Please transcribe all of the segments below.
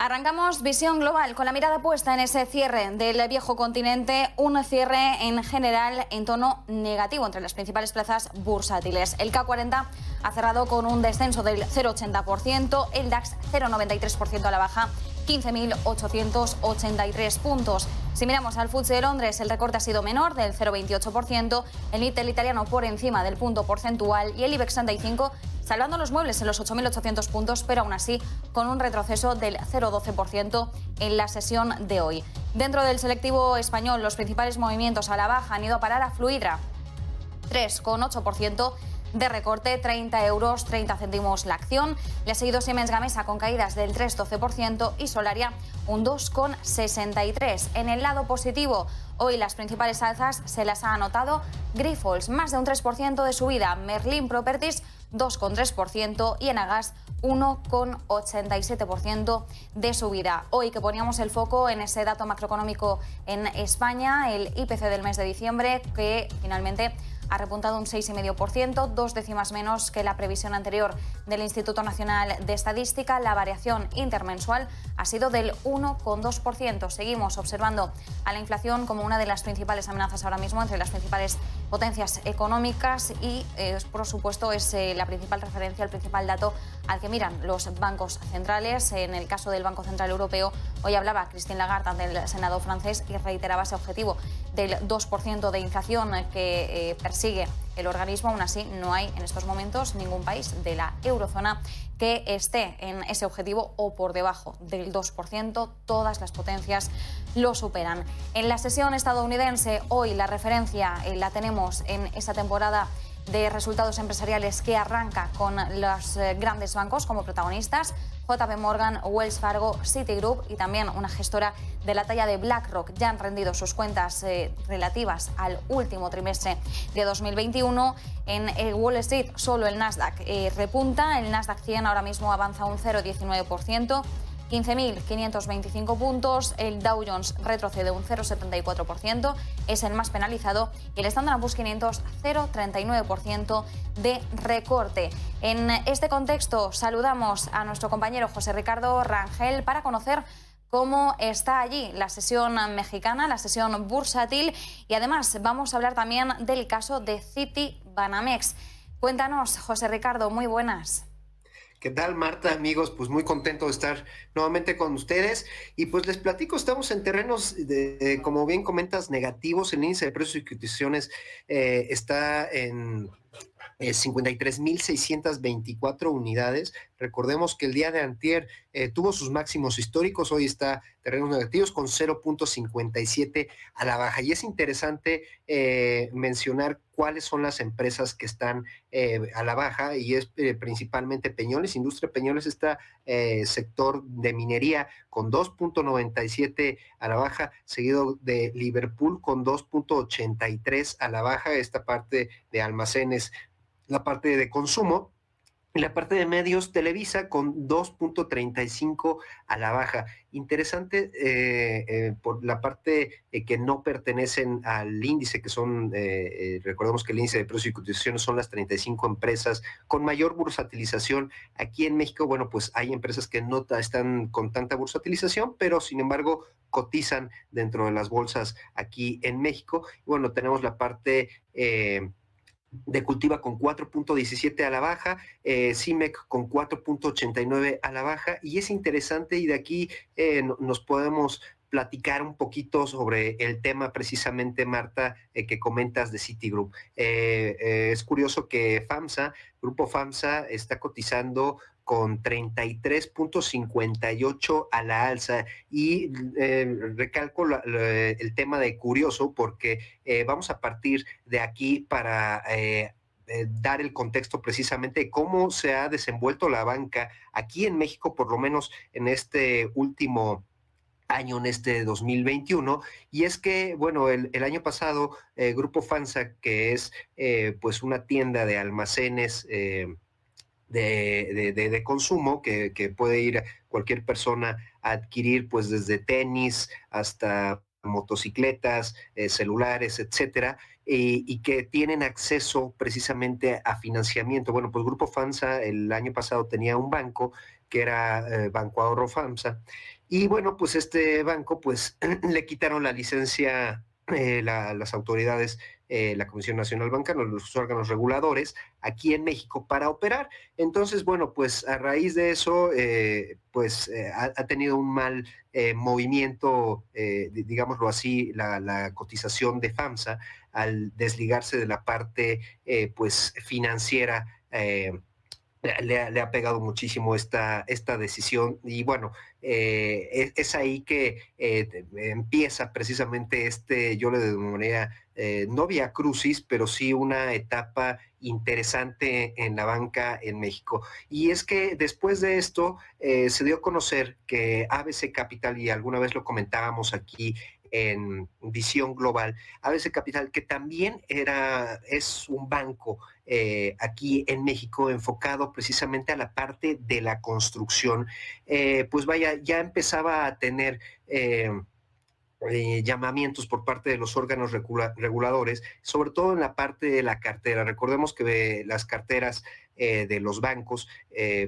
Arrancamos visión global con la mirada puesta en ese cierre del viejo continente, un cierre en general en tono negativo entre las principales plazas bursátiles. El K40 ha cerrado con un descenso del 0,80%, el DAX 0,93% a la baja, 15.883 puntos. Si miramos al FTSE de Londres, el recorte ha sido menor, del 0,28%, el Nikkei italiano por encima del punto porcentual y el IBEX 35 salvando los muebles en los 8.800 puntos, pero aún así con un retroceso del 0,12% en la sesión de hoy. Dentro del selectivo español, los principales movimientos a la baja han ido a parar a Fluidra, 3,8% de recorte, 30 euros 30 céntimos la acción. Le ha seguido Siemens Gamesa con caídas del 3,12% y Solaria un 2,63%. En el lado positivo, hoy las principales alzas se las ha anotado Grifols, más de un 3% de subida, Merlin Properties 2,3% y Enagas 1,87% de subida. Hoy que poníamos el foco en ese dato macroeconómico en España, el IPC del mes de diciembre, que finalmente ha repuntado un 6,5%, 2 décimas menos que la previsión anterior del Instituto Nacional de Estadística. La variación intermensual ha sido del 1,2%. Seguimos observando a la inflación como una de las principales amenazas ahora mismo entre las principales potencias económicas y, por supuesto, es la principal referencia, el principal dato al que miran los bancos centrales. En el caso del Banco Central Europeo, hoy hablaba Christine Lagarde ante el Senado francés y reiteraba ese objetivo del 2% de inflación que persigue el organismo. Aún así, no hay en estos momentos ningún país de la eurozona que esté en ese objetivo o por debajo del 2%. Todas las potencias lo superan. En la sesión estadounidense, hoy la referencia la tenemos en esa temporada de resultados empresariales que arranca con los grandes bancos como protagonistas, JP Morgan, Wells Fargo, Citigroup y también una gestora de la talla de BlackRock. Ya han rendido sus cuentas relativas al último trimestre de 2021. En el Wall Street solo el Nasdaq repunta, el Nasdaq 100 ahora mismo avanza un 0,19%. 15.525 puntos, el Dow Jones retrocede un 0,74%, es el más penalizado, y el Standard & Poor's 500 0,39% de recorte. En este contexto saludamos a nuestro compañero José Ricardo Rangel para conocer cómo está allí la sesión mexicana, la sesión bursátil, y además vamos a hablar también del caso de Citibanamex. Cuéntanos, José Ricardo, muy buenas. ¿Qué tal, Marta, amigos? Pues muy contento de estar nuevamente con ustedes. Y pues les platico, estamos en terrenos, como bien comentas, negativos. El índice de precios y cotizaciones está en 53.624 unidades. Recordemos que el día de antier tuvo sus máximos históricos, hoy está terrenos negativos con 0,57 a la baja. Y es interesante mencionar cuáles son las empresas que están a la baja, y es principalmente Peñoles, Industria Peñoles, sector de minería con 2,97 a la baja, seguido de Liverpool con 2,83 a la baja, esta parte de almacenes, la parte de consumo, y la parte de medios, Televisa con 2,35 a la baja. Interesante por la parte que no pertenecen al índice, que son, recordemos que el índice de precios y cotizaciones son las 35 empresas con mayor bursatilización aquí en México. Bueno, pues hay empresas que no están con tanta bursatilización, pero sin embargo cotizan dentro de las bolsas aquí en México. Bueno, tenemos la parte de Cultiva con 4,17 a la baja, CIMEC con 4,89 a la baja, y es interesante, y de aquí nos podemos platicar un poquito sobre el tema precisamente, Marta, que comentas de Citigroup. Es curioso que Grupo FAMSA está cotizando con 33,58 a la alza, y recalco el tema de curioso porque vamos a partir de aquí para dar el contexto precisamente de cómo se ha desenvuelto la banca aquí en México, por lo menos en este último año, en este 2021, y es que, bueno, el año pasado, Grupo FAMSA, que es pues una tienda de almacenes de consumo que puede ir cualquier persona a adquirir, pues desde tenis hasta motocicletas, celulares, etcétera, y que tienen acceso precisamente a financiamiento. Bueno, pues Grupo FAMSA el año pasado tenía un banco que era Banco Ahorro FAMSA, Y bueno, pues este banco, pues le quitaron la licencia las autoridades, la Comisión Nacional Bancaria, los órganos reguladores aquí en México para operar. Entonces, bueno, pues a raíz de eso, ha tenido un mal movimiento, digámoslo así, la cotización de FAMSA al desligarse de la parte, pues financiera. Le ha pegado muchísimo esta decisión y bueno, es ahí que empieza precisamente yo le denominaría no vía crucis, pero sí una etapa interesante en la banca en México. Y es que después de esto se dio a conocer que ABC Capital, y alguna vez lo comentábamos aquí en Visión Global, ABC Capital, que también es un banco aquí en México enfocado precisamente a la parte de la construcción, pues vaya, ya empezaba a tener llamamientos por parte de los órganos reguladores, sobre todo en la parte de la cartera. Recordemos que las carteras de los bancos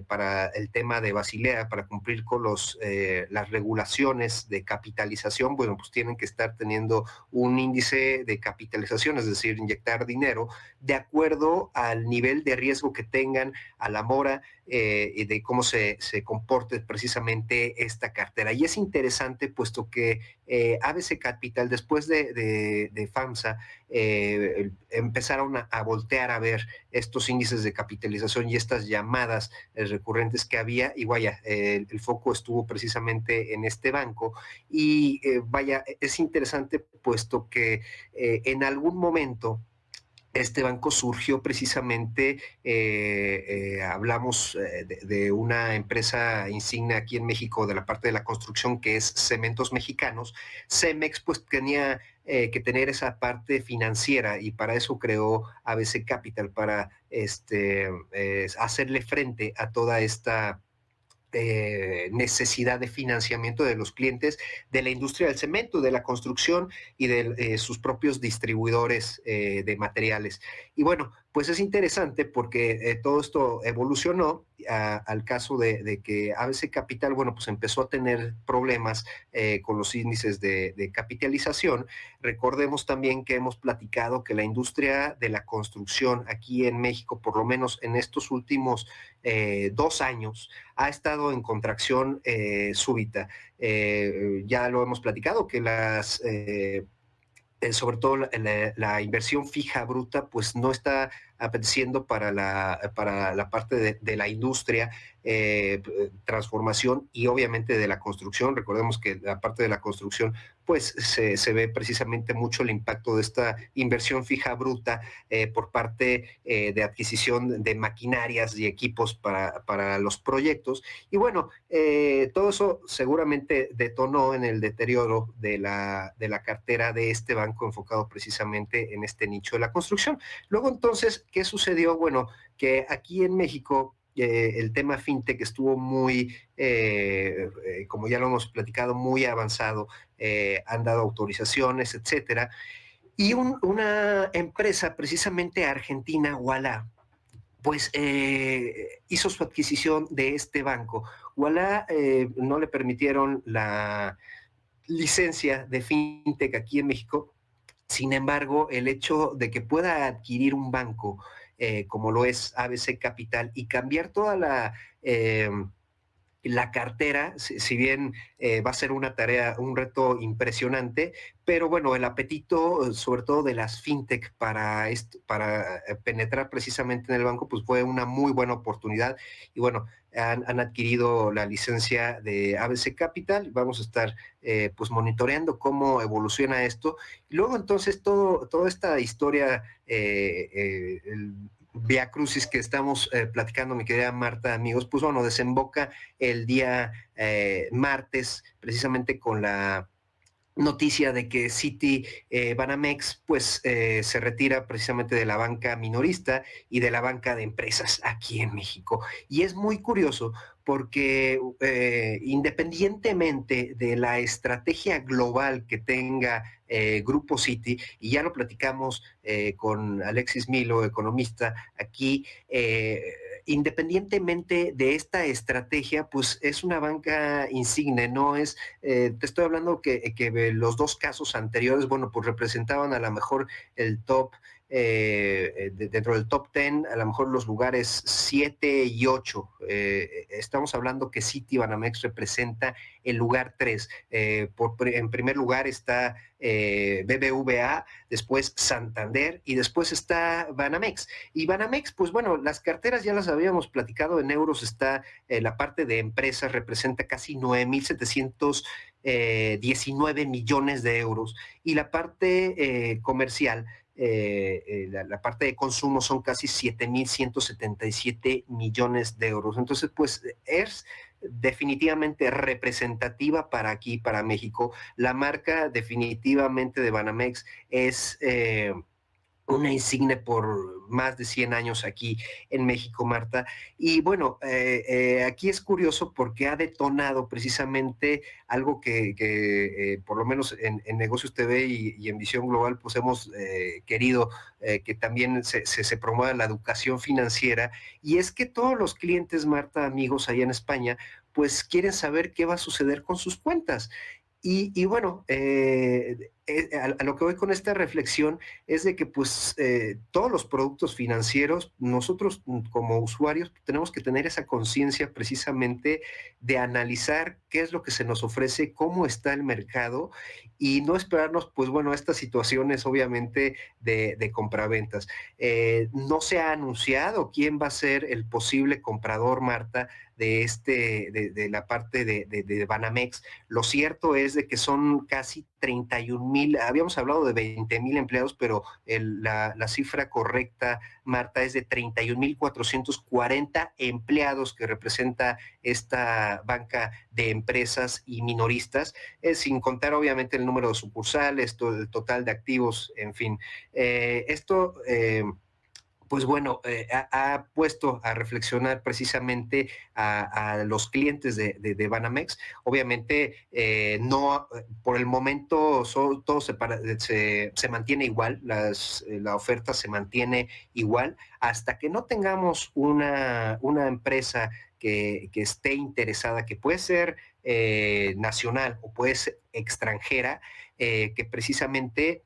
para el tema de Basilea, para cumplir con las regulaciones de capitalización, bueno, pues tienen que estar teniendo un índice de capitalización, es decir, inyectar dinero de acuerdo al nivel de riesgo que tengan a la mora y de cómo se comporte precisamente esta cartera. Y es interesante puesto que ABC Capital, después de FAMSA, empezaron a voltear a ver estos índices de capitalización y estas llamadas recurrentes que había, y vaya, el foco estuvo precisamente en este banco, y vaya, es interesante puesto que en algún momento este banco surgió precisamente, hablamos de una empresa insignia aquí en México de la parte de la construcción que es Cementos Mexicanos. Cemex pues tenía que tener esa parte financiera y para eso creó ABC Capital para hacerle frente a toda esta necesidad de financiamiento de los clientes de la industria del cemento, de la construcción y de sus propios distribuidores de materiales. Y bueno, pues es interesante porque todo esto evolucionó al caso de que ABC Capital, bueno, pues empezó a tener problemas con los índices de capitalización. Recordemos también que hemos platicado que la industria de la construcción aquí en México, por lo menos en estos últimos 2 años, ha estado en contracción súbita. Ya lo hemos platicado que sobre todo la inversión fija bruta, pues no está apeteciendo para la parte de la industria, transformación y obviamente de la construcción. Recordemos que la parte de la construcción, pues se ve precisamente mucho el impacto de esta inversión fija bruta por parte de adquisición de maquinarias y equipos para los proyectos. Y bueno, todo eso seguramente detonó en el deterioro de la cartera de este banco enfocado precisamente en este nicho de la construcción. Luego entonces, ¿qué sucedió? Bueno, que aquí en México el tema fintech estuvo muy, como ya lo hemos platicado, muy avanzado, han dado autorizaciones, etcétera. Y una empresa precisamente argentina, Ualá, pues hizo su adquisición de este banco. Ualá no le permitieron la licencia de fintech aquí en México. Sin embargo, el hecho de que pueda adquirir un banco como lo es ABC Capital y cambiar toda la cartera, si bien va a ser una tarea, un reto impresionante, pero bueno, el apetito, sobre todo de las fintech para penetrar precisamente en el banco, pues fue una muy buena oportunidad. Y bueno, han adquirido la licencia de ABC Capital. Vamos a estar pues monitoreando cómo evoluciona esto. Y luego entonces toda esta historia, Via Crucis que estamos platicando, mi querida Marta, amigos, pues bueno, desemboca el día martes, precisamente con la noticia de que Citi Banamex pues se retira precisamente de la banca minorista y de la banca de empresas aquí en México. Y es muy curioso porque independientemente de la estrategia global que tenga Grupo Citi, y ya lo platicamos con Alexis Milo, economista, aquí independientemente de esta estrategia, pues es una banca insigne, no es, te estoy hablando que los dos casos anteriores, bueno, pues representaban a lo mejor el top, dentro del top 10, a lo mejor los lugares 7 y 8. Estamos hablando que Citibanamex representa el lugar 3. En primer lugar está BBVA, después Santander y después está Banamex. Y Banamex, pues bueno, las carteras ya las habíamos platicado, en euros está la parte de empresas, representa casi 9,719 millones de euros, y la parte comercial, la parte de consumo son casi 7,177 millones de euros. Entonces, pues es definitivamente representativa para aquí, para México. La marca definitivamente de Banamex es una insignia por más de 100 años aquí en México, Marta. Y bueno, aquí es curioso porque ha detonado precisamente algo que por lo menos en Negocios TV y en Visión Global, pues hemos querido que también se promueva la educación financiera. Y es que todos los clientes, Marta, amigos allá en España, pues quieren saber qué va a suceder con sus cuentas. Y bueno, a lo que voy con esta reflexión es de que pues todos los productos financieros, nosotros como usuarios tenemos que tener esa conciencia precisamente de analizar qué es lo que se nos ofrece, cómo está el mercado, y no esperarnos, pues bueno, a estas situaciones obviamente de compraventas. No se ha anunciado quién va a ser el posible comprador, Marta, de la parte de Banamex. Lo cierto es de que son casi 31,000, habíamos hablado de 20,000 empleados, pero la cifra correcta, Marta, es de 31,440 empleados que representa esta banca de empresas y minoristas, sin contar obviamente el número de sucursales, todo el total de activos, en fin. Esto pues bueno, ha puesto a reflexionar precisamente a los clientes de Banamex. Obviamente, no, por el momento todo se mantiene igual, la oferta se mantiene igual, hasta que no tengamos una empresa que esté interesada, que puede ser nacional o puede ser extranjera, que precisamente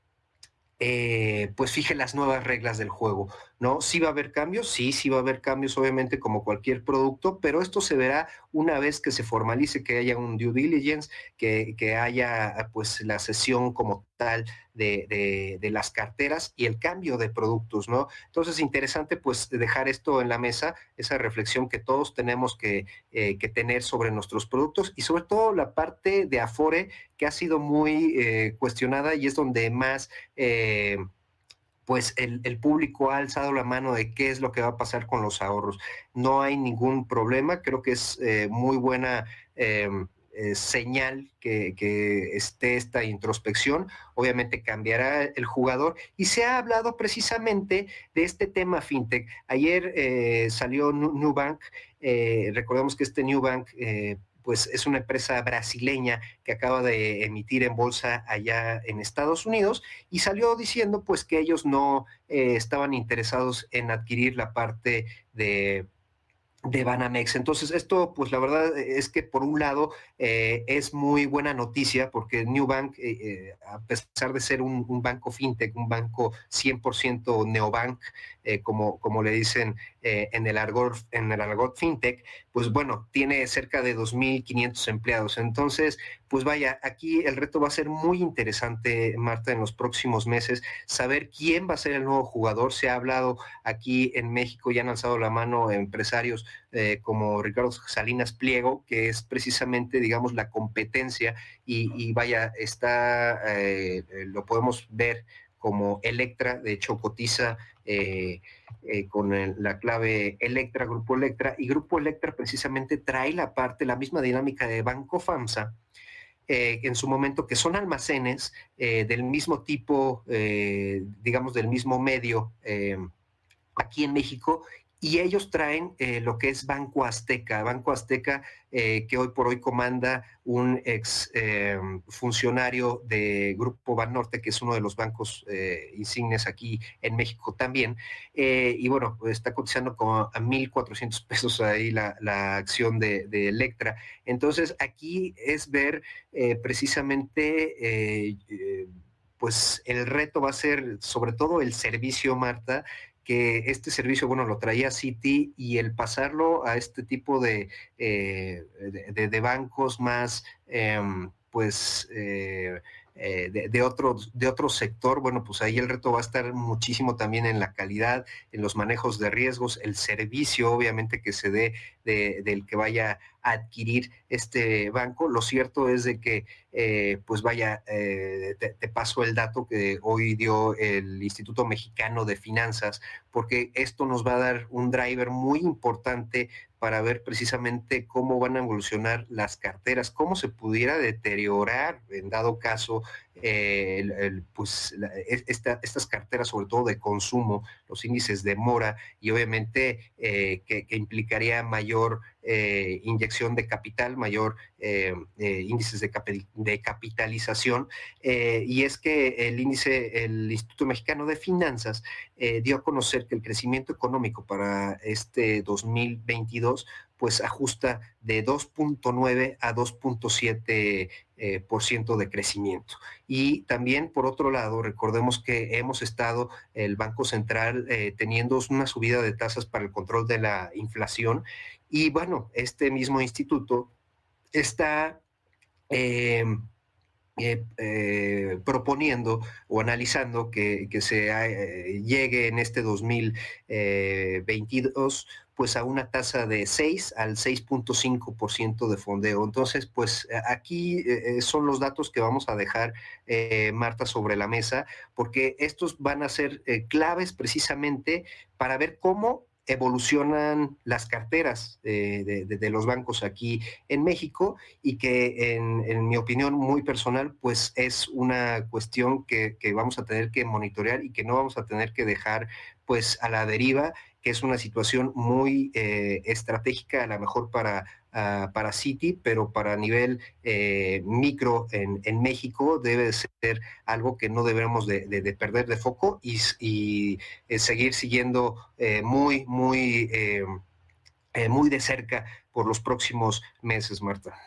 pues fije las nuevas reglas del juego, ¿no? Sí va a haber cambios, sí va a haber cambios, obviamente, como cualquier producto, pero esto se verá una vez que se formalice, que haya un due diligence, que haya pues la cesión como tal de las carteras y el cambio de productos, ¿no? Entonces, interesante pues dejar esto en la mesa, esa reflexión que todos tenemos que tener sobre nuestros productos, y sobre todo la parte de Afore, que ha sido muy cuestionada, y es donde más pues el público ha alzado la mano de qué es lo que va a pasar con los ahorros. No hay ningún problema, creo que es muy buena señal que esté esta introspección. Obviamente cambiará el jugador, y se ha hablado precisamente de este tema fintech. Ayer salió Nubank, recordemos que este Nubank pues es una empresa brasileña que acaba de emitir en bolsa allá en Estados Unidos, y salió diciendo pues que ellos no estaban interesados en adquirir la parte de Banamex. Entonces, esto, pues la verdad es que por un lado es muy buena noticia, porque Nubank, a pesar de ser un banco fintech, un banco 100% neobank, como le dicen en el argot fintech, pues bueno, tiene cerca de 2,500 empleados. Entonces, pues vaya, aquí el reto va a ser muy interesante, Marta, en los próximos meses, saber quién va a ser el nuevo jugador. Se ha hablado aquí en México, ya han alzado la mano empresarios como Ricardo Salinas Pliego, que es precisamente, digamos, la competencia, y vaya, lo podemos ver como Electra. De hecho cotiza con la clave Electra, Grupo Electra, y Grupo Electra precisamente trae la misma dinámica de Banco FAMSA, en su momento, que son almacenes del mismo tipo, digamos, del mismo medio aquí en México, y ellos traen lo que es Banco Azteca. Banco Azteca, que hoy por hoy comanda un ex funcionario de Grupo Banorte, que es uno de los bancos insignes aquí en México también. Y bueno, pues está cotizando como a 1,400 pesos ahí la acción de Electra. Entonces, aquí es ver precisamente, pues el reto va a ser sobre todo el servicio, Marta, que este servicio, bueno, lo traía Citi, y el pasarlo a este tipo de bancos más, pues, de otro sector, bueno, pues ahí el reto va a estar muchísimo también en la calidad, en los manejos de riesgos, el servicio, obviamente, que se dé del que vaya a adquirir este banco. Lo cierto es de que, pues vaya, te paso el dato que hoy dio el Instituto Mexicano de Finanzas, porque esto nos va a dar un driver muy importante para ver precisamente cómo van a evolucionar las carteras, cómo se pudiera deteriorar, en dado caso, pues estas carteras, sobre todo de consumo, los índices de mora, y obviamente que implicaría mayor inyección de capital, mayor índices de capitalización, y es que el Instituto Mexicano de Finanzas dio a conocer que el crecimiento económico para este 2022 pues ajusta de 2.9 a 2.7% de crecimiento. Y también, por otro lado, recordemos que hemos estado, el Banco Central, teniendo una subida de tasas para el control de la inflación, y bueno, este mismo instituto está proponiendo o analizando que se llegue en este 2022 pues a una tasa de 6 al 6.5% de fondeo. Entonces, pues aquí son los datos que vamos a dejar, Marta, sobre la mesa, porque estos van a ser claves precisamente para ver cómo evolucionan las carteras de los bancos aquí en México, y que en mi opinión muy personal, pues es una cuestión que vamos a tener que monitorear y que no vamos a tener que dejar pues a la deriva, que es una situación muy estratégica, a lo mejor para Citi, pero para nivel micro en México debe de ser algo que no debemos de perder de foco, y seguir siguiendo muy de cerca por los próximos meses, Marta.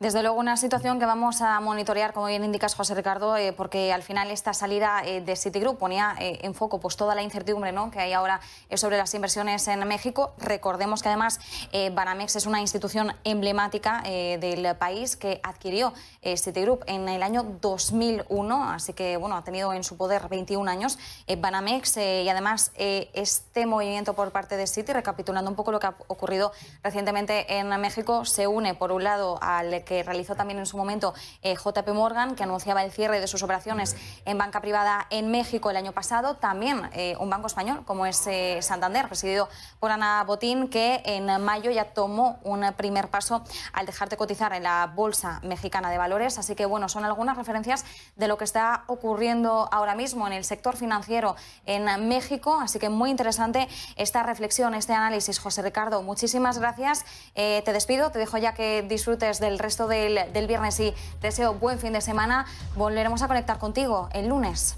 Desde luego, una situación que vamos a monitorear, como bien indicas, José Ricardo, porque al final esta salida de Citigroup ponía en foco pues toda la incertidumbre, ¿no?, que hay ahora sobre las inversiones en México. Recordemos que además Banamex es una institución emblemática del país que adquirió Citigroup en el año 2001, así que bueno, ha tenido en su poder 21 años Banamex, y además este movimiento por parte de Citi, recapitulando un poco lo que ha ocurrido recientemente en México, se une por un lado al que realizó también en su momento JP Morgan, que anunciaba el cierre de sus operaciones en banca privada en México el año pasado. También un banco español, como es Santander, presidido por Ana Botín, que en mayo ya tomó un primer paso al dejar de cotizar en la Bolsa Mexicana de Valores. Así que, bueno, son algunas referencias de lo que está ocurriendo ahora mismo en el sector financiero en México. Así que muy interesante esta reflexión, este análisis, José Ricardo. Muchísimas gracias. Te despido, te dejo ya que disfrutes del resto del viernes y deseo buen fin de semana. Volveremos a conectar contigo el lunes.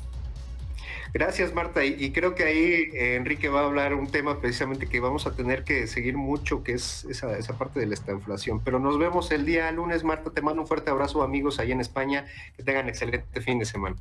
Gracias, Marta, y creo que ahí Enrique va a hablar un tema precisamente que vamos a tener que seguir mucho, que es esa parte de la estanflación. Pero nos vemos el día lunes, Marta. Te mando un fuerte abrazo, amigos allá en España, que tengan excelente fin de semana.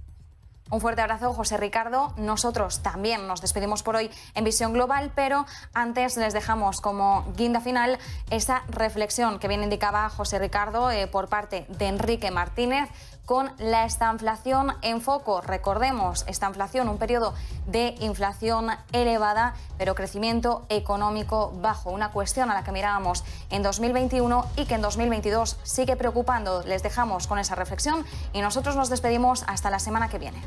Un fuerte abrazo, José Ricardo. Nosotros también nos despedimos por hoy en Visión Global, pero antes les dejamos como guinda final esa reflexión que bien indicaba José Ricardo por parte de Enrique Martínez, con la estanflación en foco. Recordemos, estanflación, un periodo de inflación elevada, pero crecimiento económico bajo. Una cuestión a la que mirábamos en 2021 y que en 2022 sigue preocupando. Les dejamos con esa reflexión y nosotros nos despedimos hasta la semana que viene.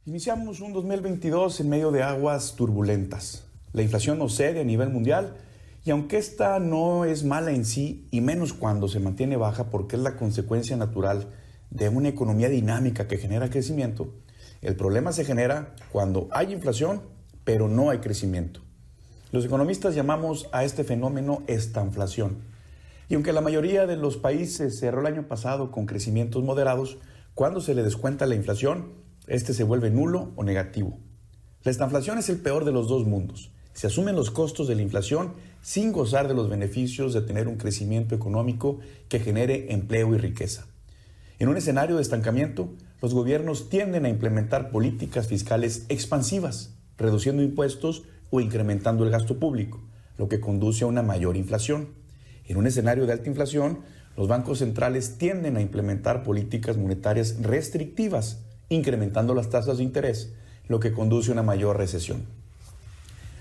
Iniciamos un 2022 en medio de aguas turbulentas. La inflación no cede a nivel mundial, y aunque esta no es mala en sí, y menos cuando se mantiene baja porque es la consecuencia natural de una economía dinámica que genera crecimiento, el problema se genera cuando hay inflación, pero no hay crecimiento. Los economistas llamamos a este fenómeno estanflación. Y aunque la mayoría de los países cerró el año pasado con crecimientos moderados, cuando se le descuenta la inflación, este se vuelve nulo o negativo. La estanflación es el peor de los dos mundos. Se asumen los costos de la inflación sin gozar de los beneficios de tener un crecimiento económico que genere empleo y riqueza. En un escenario de estancamiento, los gobiernos tienden a implementar políticas fiscales expansivas, reduciendo impuestos o incrementando el gasto público, lo que conduce a una mayor inflación. En un escenario de alta inflación, los bancos centrales tienden a implementar políticas monetarias restrictivas, incrementando las tasas de interés, lo que conduce a una mayor recesión.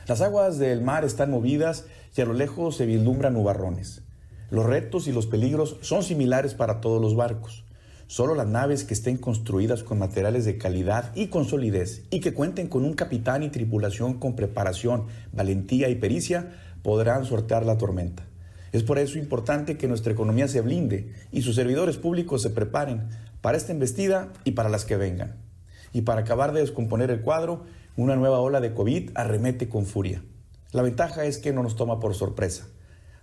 Las aguas del mar están movidas y a lo lejos se vislumbran nubarrones. Los retos y los peligros son similares para todos los barcos. Solo las naves que estén construidas con materiales de calidad y con solidez y que cuenten con un capitán y tripulación con preparación, valentía y pericia podrán sortear la tormenta. Es por eso importante que nuestra economía se blinde y sus servidores públicos se preparen para esta embestida y para las que vengan. Y para acabar de descomponer el cuadro, una nueva ola de COVID arremete con furia. La ventaja es que no nos toma por sorpresa.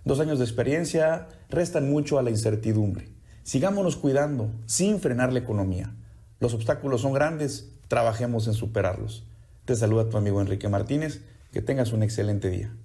2 años de experiencia restan mucho a la incertidumbre. Sigámonos cuidando sin frenar la economía. Los obstáculos son grandes, trabajemos en superarlos. Te saluda tu amigo Enrique Martínez. Que tengas un excelente día.